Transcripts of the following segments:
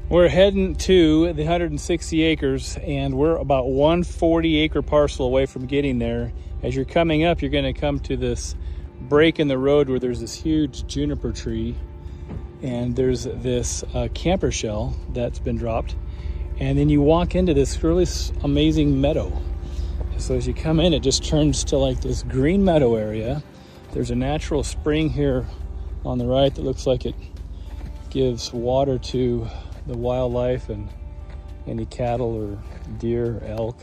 We're heading to the 160 acres, and we're about 140 acre parcel away from getting there. As you're coming up, you're going to come to this break in the road where there's this huge juniper tree, and there's this camper shell that's been dropped, and then you walk into this really amazing meadow. So as you come in, it just turns to like this green meadow area. There's a natural spring here on the right that looks like it gives water to the wildlife and any cattle or deer or elk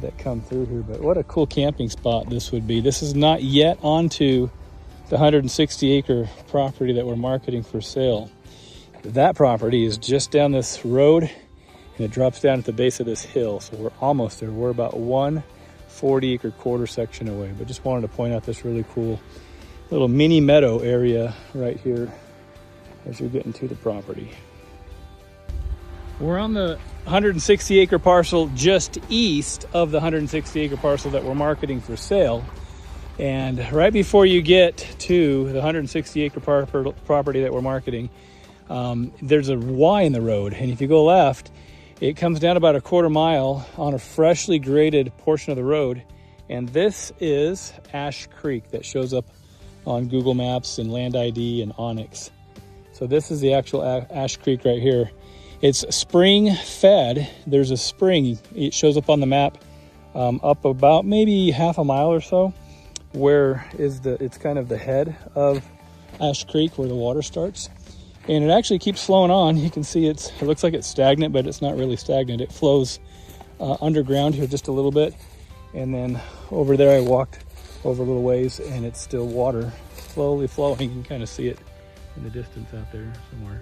that come through here. But what a cool camping spot this would be. This is not yet onto the 160 acre property that we're marketing for sale. That property is just down this road, and it drops down at the base of this hill. So we're almost there. We're about 140 acre quarter section away. But just wanted to point out this really cool little mini meadow area right here as you're getting to the property. We're on the 160 acre parcel just east of the 160 acre parcel that we're marketing for sale. And right before you get to the 160 acre property that we're marketing, there's a Y in the road. And if you go left, it comes down about a quarter mile on a freshly graded portion of the road. And this is Ash Creek that shows up on Google Maps and Land ID and Onyx. So this is the actual Ash Creek right here. It's spring fed. There's a spring, it shows up on the map up about maybe half a mile or so, where it's kind of the head of Ash Creek where the water starts. And it actually keeps flowing on. You can see it looks like it's stagnant, but it's not really stagnant. It flows underground here just a little bit. And then over there I walked over a little ways, and it's still water slowly flowing. You can kind of see it in the distance out there somewhere.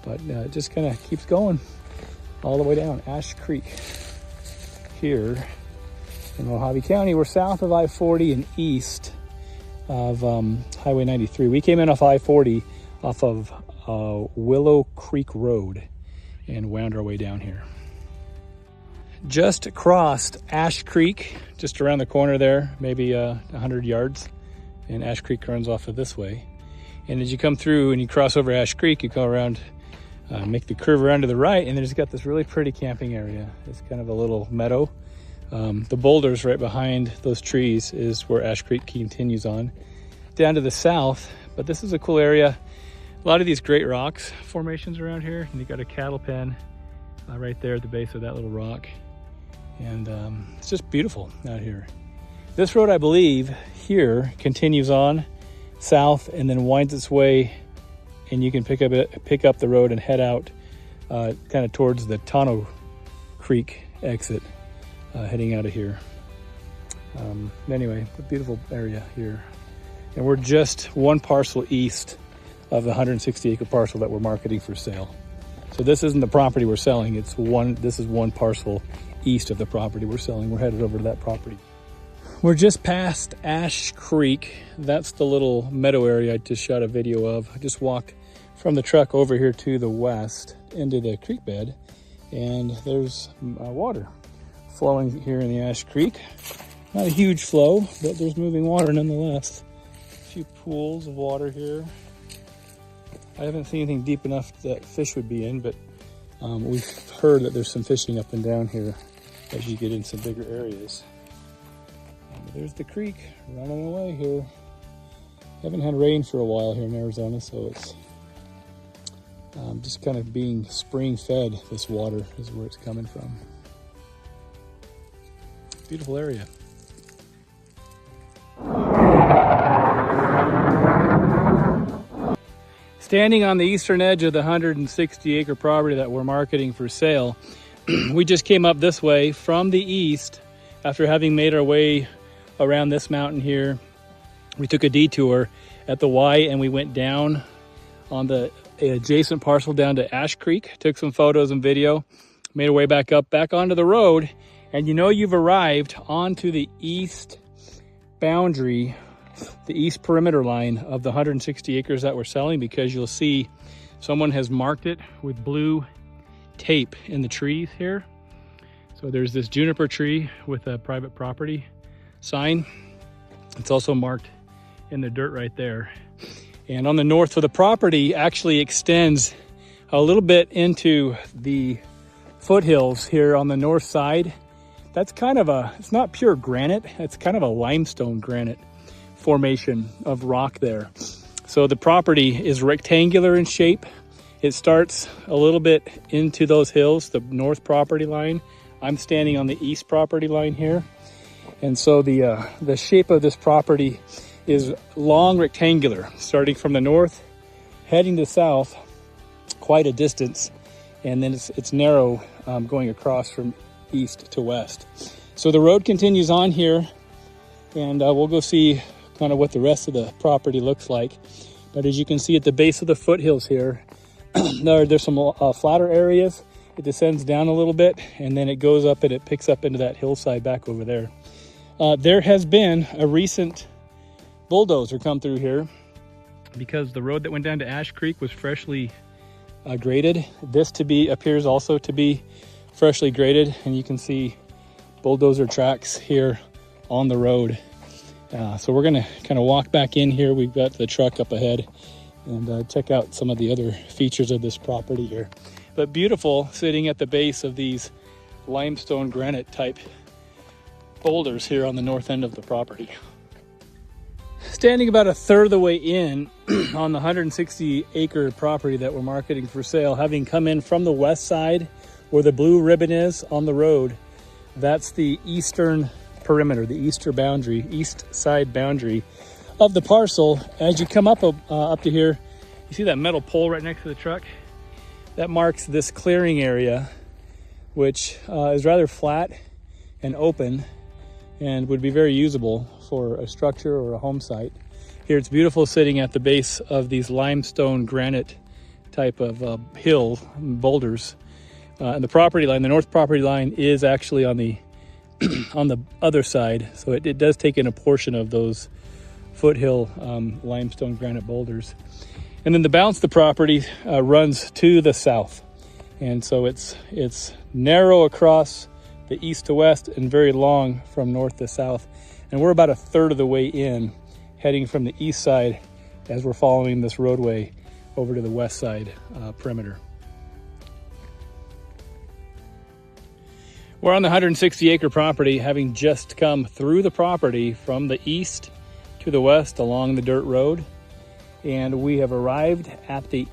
But it just kind of keeps going all the way down Ash Creek here in Mohave County. We're south of I-40 and east of Highway 93. We came in off I-40 off of Willow Creek Road and wound our way down here. Just crossed Ash Creek, just around the corner there, maybe 100 yards, and Ash Creek runs off of this way. And as you come through and you cross over Ash Creek, you go around, make the curve around to the right, and then it's got this really pretty camping area. It's kind of a little meadow. The boulders right behind those trees is where Ash Creek continues on down to the south. But this is a cool area. A lot of these great rocks formations around here, and you got a cattle pen right there at the base of that little rock. And it's just beautiful out here. This road, I believe, here continues on south and then winds its way, and you can pick up the road and head out kind of towards the Tonto Creek exit, heading out of here. Anyway, a beautiful area here. And we're just one parcel east of the 160 acre parcel that we're marketing for sale. So this isn't the property we're selling. This is one parcel east of the property we're selling. We're headed over to that property. We're just past Ash Creek. That's the little meadow area I just shot a video of. I just walked from the truck over here to the west into the creek bed, and there's water flowing here in the Ash Creek. Not a huge flow, but there's moving water nonetheless. A few pools of water here. I haven't seen anything deep enough that fish would be in, but we've heard that there's some fishing up and down here as you get in some bigger areas. There's the creek running away here. Haven't had rain for a while here in Arizona, so it's just kind of being spring fed. This water is where it's coming from. Beautiful area. Standing on the eastern edge of the 160 acre property that we're marketing for sale, we just came up this way from the east after having made our way around this mountain here. We took a detour at the Y, and we went down on the adjacent parcel down to Ash Creek, took some photos and video, made our way back onto the road, and you know you've arrived onto the east boundary, the east perimeter line of the 160 acres that we're selling, because you'll see someone has marked it with blue tape in the trees here. So there's this juniper tree with a private property sign. It's also marked in the dirt right there. And on the north of the property actually extends a little bit into the foothills here on the north side. That's kind of it's not pure granite, it's kind of a limestone granite formation of rock there. So the property is rectangular in shape. It starts a little bit into those hills, the north property line. I'm standing on the east property line here. And so the shape of this property is long rectangular, starting from the north, heading to south quite a distance, and then it's narrow going across from east to west. So the road continues on here, and we'll go see kind of what the rest of the property looks like. But as you can see at the base of the foothills here, there's some flatter areas. It descends down a little bit, and then it goes up and it picks up into that hillside back over there. There has been a recent bulldozer come through here because the road that went down to Ash Creek was freshly graded. This appears also to be freshly graded, and you can see bulldozer tracks here on the road. So we're gonna kind of walk back in here. We've got the truck up ahead and check out some of the other features of this property here. But beautiful, sitting at the base of these limestone granite type boulders here on the north end of the property. Standing about a third of the way in on the 160 acre property that we're marketing for sale, having come in from the west side where the blue ribbon is on the road, that's the eastern perimeter, the east side boundary of the parcel. As you come up to here, you see that metal pole right next to the truck? That marks this clearing area, which is rather flat and open and would be very usable for a structure or a home site. Here it's beautiful, sitting at the base of these limestone granite type of hill boulders. And the property line, the north property line, is actually on the on the other side, so it does take in a portion of those foothill limestone granite boulders. And then the balance of the property runs to the south, and so it's narrow across the east to west and very long from north to south. And we're about a third of the way in, heading from the east side as we're following this roadway over to the west side perimeter. We're on the 160 acre property, having just come through the property from the east to the west along the dirt road. And we have arrived at the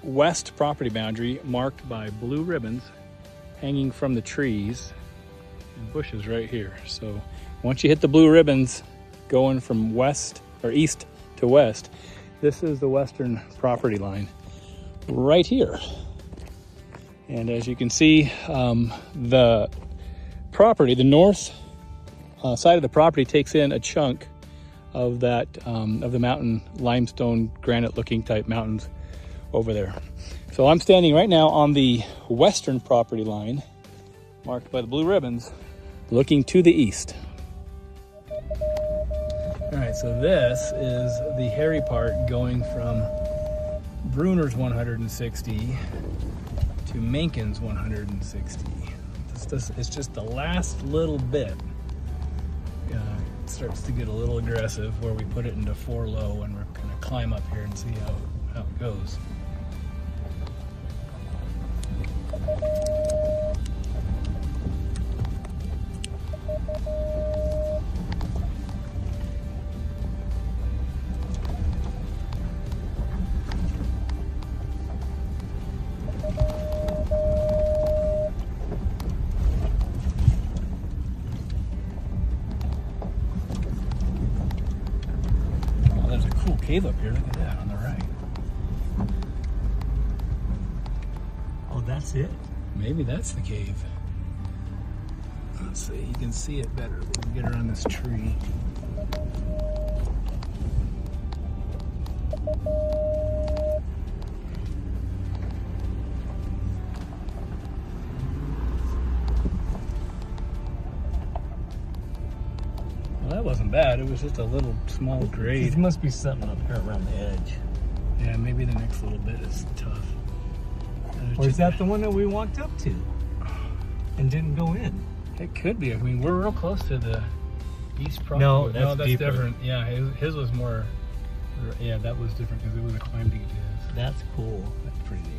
west property boundary, marked by blue ribbons hanging from the trees and bushes right here. So once you hit the blue ribbons going from west or east to west, this is the western property line right here. And as you can see, the property, the north side of the property, takes in a chunk of that of the mountain limestone granite looking type mountains over there. So I'm standing right now on the western property line marked by the blue ribbons, looking to the east. All right, so this is the hairy part going from Bruner's 160 to Menken's 160. It's just the last little bit. It starts to get a little aggressive where we put it into 4 low, and we're gonna climb up here and see how it goes. Cave up here, look at that on the right. Oh, that's it? Maybe that's the cave. Let's see, you can see it better. We can get around this tree. That wasn't bad. It was just a little small grade. There must be something up here around the edge. Yeah, maybe the next little bit is tough. Or is that the one that we walked up to and didn't go in? It could be. I mean, we're real close to the east property. No, that's deeper. Different. Yeah, his was more. Yeah, that was different because it was a climb to get to his. That's cool. That's pretty neat.